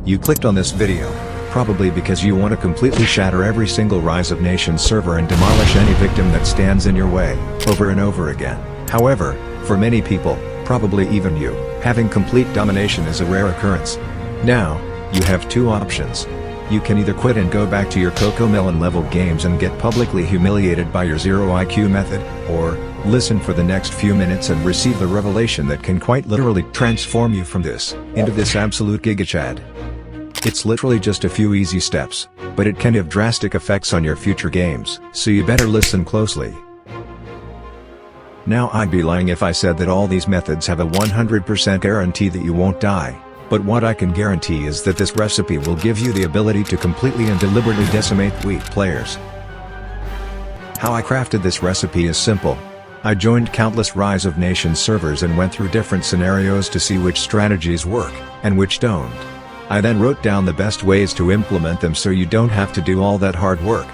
You clicked on this video, probably because you want to completely shatter every single Rise of Nations server and demolish any victim that stands in your way, over and over again. However, for many people, probably even you, having complete domination is a rare occurrence. Now, you have two options. You can either quit and go back to your CoComelon level games and get publicly humiliated by your zero IQ method, or listen for the next few minutes and receive the revelation that can quite literally transform you from this into this absolute gigachad. It's literally just a few easy steps, but it can have drastic effects on your future games, so you better listen closely. Now, I'd be lying if I said that all these methods have a 100% guarantee that you won't die. But what I can guarantee is that this recipe will give you the ability to completely and deliberately decimate weak players. How I crafted this recipe is simple. I joined countless Rise of Nations servers and went through different scenarios to see which strategies work, and which don't. I then wrote down the best ways to implement them so you don't have to do all that hard work.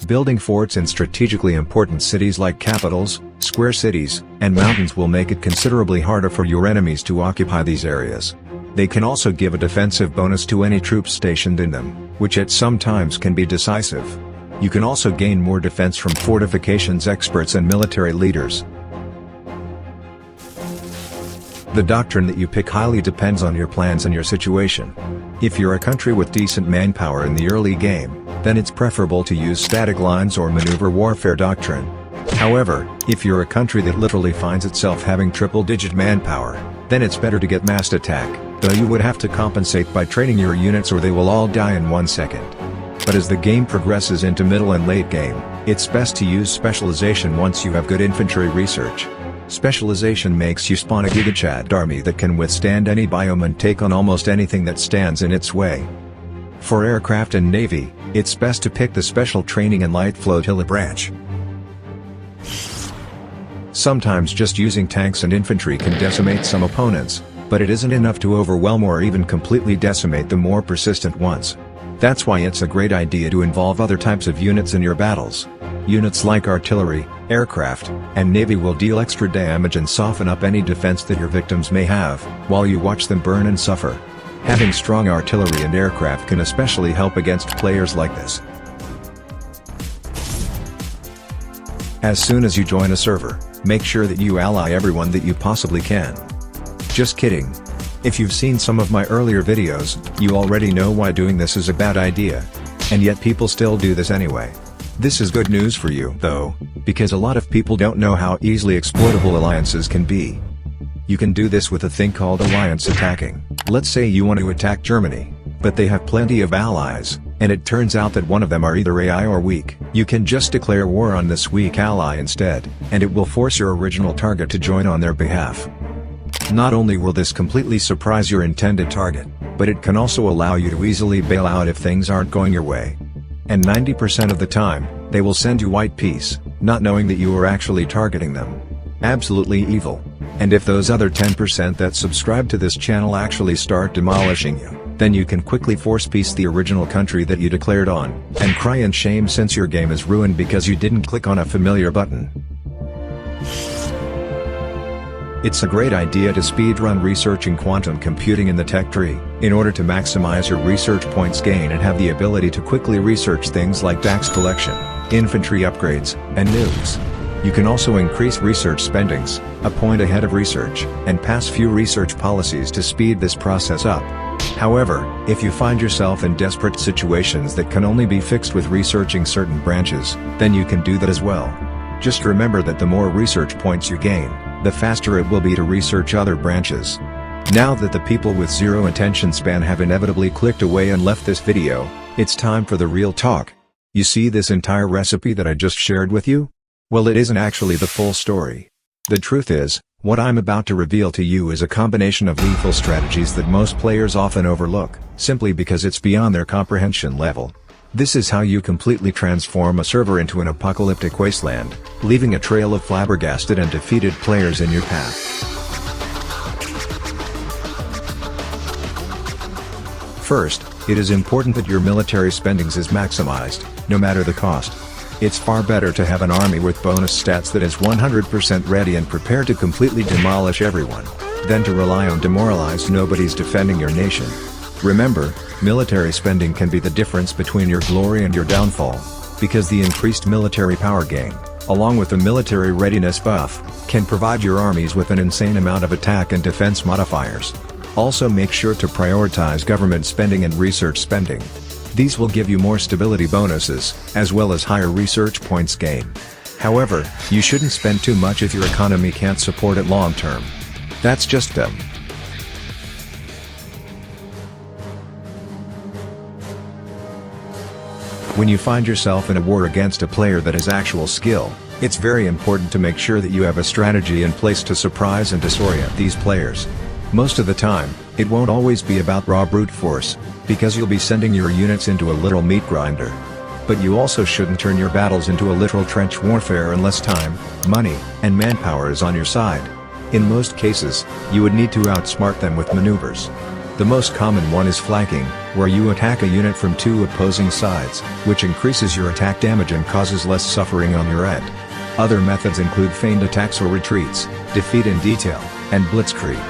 Building forts in strategically important cities like capitals, square cities, and mountains will make it considerably harder for your enemies to occupy these areas. They can also give a defensive bonus to any troops stationed in them, which at some times can be decisive. You can also gain more defense from fortifications experts and military leaders. The doctrine that you pick highly depends on your plans and your situation. If you're a country with decent manpower in the early game, then it's preferable to use static lines or maneuver warfare doctrine. However, if you're a country that literally finds itself having triple-digit manpower, then it's better to get massed attack, though you would have to compensate by training your units or they will all die in 1 second. But as the game progresses into middle and late game, it's best to use specialization once you have good infantry research. Specialization makes you spawn a gigachad army that can withstand any biome and take on almost anything that stands in its way. For aircraft and navy, it's best to pick the special training and light flotilla branch. Sometimes just using tanks and infantry can decimate some opponents, but it isn't enough to overwhelm or even completely decimate the more persistent ones. That's why it's a great idea to involve other types of units in your battles. Units like artillery, aircraft, and navy will deal extra damage and soften up any defense that your victims may have, while you watch them burn and suffer. Having strong artillery and aircraft can especially help against players like this. As soon as you join a server, make sure that you ally everyone that you possibly can. Just kidding. If you've seen some of my earlier videos, you already know why doing this is a bad idea. And yet people still do this anyway. This is good news for you, though, because a lot of people don't know how easily exploitable alliances can be. You can do this with a thing called alliance attacking. Let's say you want to attack Germany, but they have plenty of allies, and it turns out that one of them are either AI or weak. You can just declare war on this weak ally instead, and it will force your original target to join on their behalf. Not only will this completely surprise your intended target, but it can also allow you to easily bail out if things aren't going your way. And 90% of the time, they will send you white peace, not knowing that you are actually targeting them. Absolutely evil. And if those other 10% that subscribe to this channel actually start demolishing you, then you can quickly force peace the original country that you declared on, and cry in shame since your game is ruined because you didn't click on a familiar button. It's a great idea to speedrun researching quantum computing in the tech tree, in order to maximize your research points gain and have the ability to quickly research things like DAX collection, infantry upgrades, and nukes. You can also increase research spendings, a point ahead of research, and pass few research policies to speed this process up. However, if you find yourself in desperate situations that can only be fixed with researching certain branches, then you can do that as well. Just remember that the more research points you gain, the faster it will be to research other branches. Now that the people with zero attention span have inevitably clicked away and left this video, it's time for the real talk. You see this entire recipe that I just shared with you? Well, it isn't actually the full story. The truth is, what I'm about to reveal to you is a combination of lethal strategies that most players often overlook, simply because it's beyond their comprehension level. This is how you completely transform a server into an apocalyptic wasteland, leaving a trail of flabbergasted and defeated players in your path. First, it is important that your military spendings is maximized, no matter the cost. It's far better to have an army with bonus stats that is 100% ready and prepared to completely demolish everyone. than to rely on demoralized nobodies defending your nation. Remember, military spending can be the difference between your glory and your downfall, because the increased military power gain, along with the military readiness buff, can provide your armies with an insane amount of attack and defense modifiers. Also make sure to prioritize government spending and research spending. These will give you more stability bonuses, as well as higher research points gain. However, you shouldn't spend too much if your economy can't support it long term. That's just them. When you find yourself in a war against a player that has actual skill, it's very important to make sure that you have a strategy in place to surprise and disorient these players. Most of the time, it won't always be about raw brute force, because you'll be sending your units into a literal meat grinder. But you also shouldn't turn your battles into a literal trench warfare unless time, money, and manpower is on your side. In most cases, you would need to outsmart them with maneuvers. The most common one is flanking, where you attack a unit from two opposing sides, which increases your attack damage and causes less suffering on your end. Other methods include feigned attacks or retreats, defeat in detail, and blitzkrieg.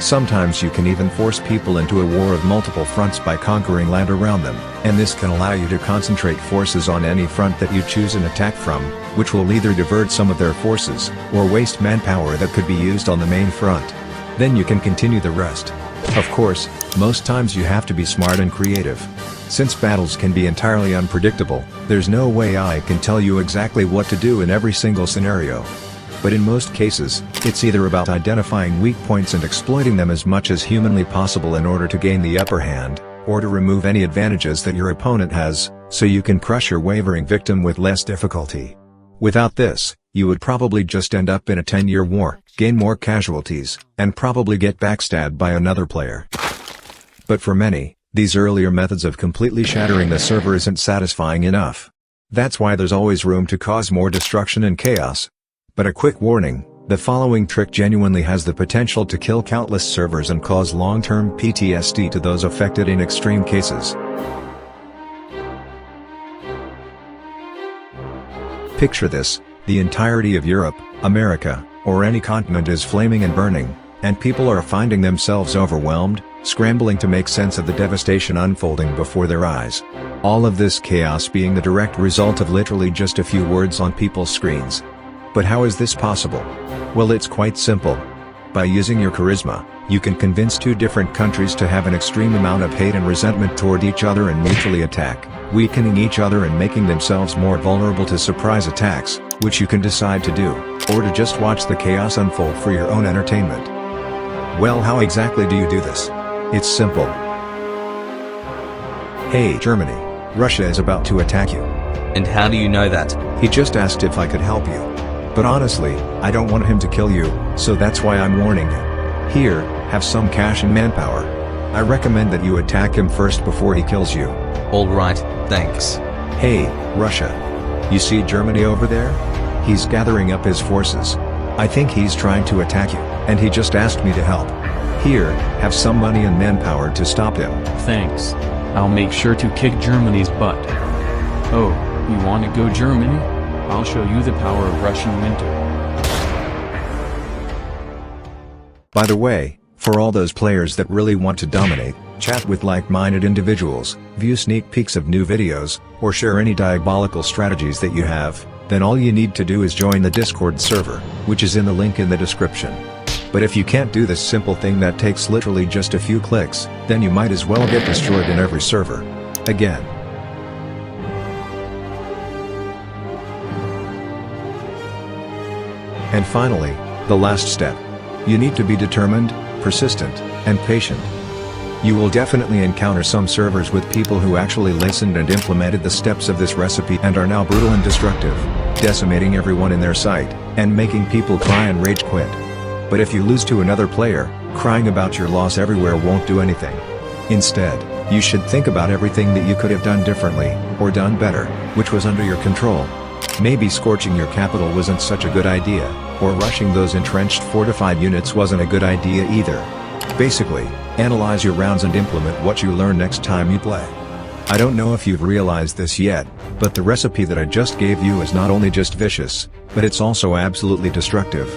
Sometimes you can even force people into a war of multiple fronts by conquering land around them, and this can allow you to concentrate forces on any front that you choose an attack from, which will either divert some of their forces, or waste manpower that could be used on the main front. Then you can continue the rest. Of course, most times you have to be smart and creative. Since battles can be entirely unpredictable, there's no way I can tell you exactly what to do in every single scenario. But in most cases, it's either about identifying weak points and exploiting them as much as humanly possible in order to gain the upper hand, or to remove any advantages that your opponent has, so you can crush your wavering victim with less difficulty. Without this, you would probably just end up in a 10-year war, gain more casualties, and probably get backstabbed by another player. But for many, these earlier methods of completely shattering the server isn't satisfying enough. That's why there's always room to cause more destruction and chaos. But a quick warning, the following trick genuinely has the potential to kill countless servers and cause long-term PTSD to those affected in extreme cases. Picture this: the entirety of Europe, America, or any continent is flaming and burning, and people are finding themselves overwhelmed, scrambling to make sense of the devastation unfolding before their eyes. All of this chaos being the direct result of literally just a few words on people's screens. But how is this possible? Well, it's quite simple. By using your charisma, you can convince two different countries to have an extreme amount of hate and resentment toward each other and mutually attack, weakening each other and making themselves more vulnerable to surprise attacks, which you can decide to do, or to just watch the chaos unfold for your own entertainment. Well, how exactly do you do this? It's simple. Hey Germany, Russia is about to attack you. And how do you know that? He just asked if I could help you. But honestly, I don't want him to kill you, so that's why I'm warning him. Here, have some cash and manpower. I recommend that you attack him first before he kills you. Alright, thanks. Hey, Russia. You see Germany over there? He's gathering up his forces. I think he's trying to attack you, and he just asked me to help. Here, have some money and manpower to stop him. Thanks. I'll make sure to kick Germany's butt. Oh, you want to go Germany? I'll show you the power of Russian winter. By the way, for all those players that really want to dominate, chat with like-minded individuals, view sneak peeks of new videos, or share any diabolical strategies that you have, then all you need to do is join the Discord server, which is in the link in the description. But if you can't do this simple thing that takes literally just a few clicks, then you might as well get destroyed in every server. Again. And finally, the last step. You need to be determined, persistent, and patient. You will definitely encounter some servers with people who actually listened and implemented the steps of this recipe and are now brutal and destructive, decimating everyone in their sight, and making people cry and rage quit. But if you lose to another player, crying about your loss everywhere won't do anything. Instead, you should think about everything that you could have done differently, or done better, which was under your control. Maybe scorching your capital wasn't such a good idea, or rushing those entrenched fortified units wasn't a good idea either. Basically, analyze your rounds and implement what you learn next time you play. I don't know if you've realized this yet, but the recipe that I just gave you is not only just vicious, but it's also absolutely destructive.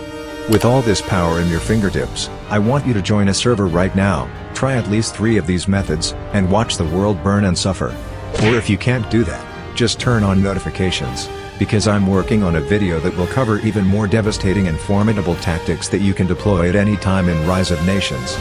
With all this power in your fingertips, I want you to join a server right now, try at least 3 of these methods, and watch the world burn and suffer. Or if you can't do that, just turn on notifications, because I'm working on a video that will cover even more devastating and formidable tactics that you can deploy at any time in Rise of Nations.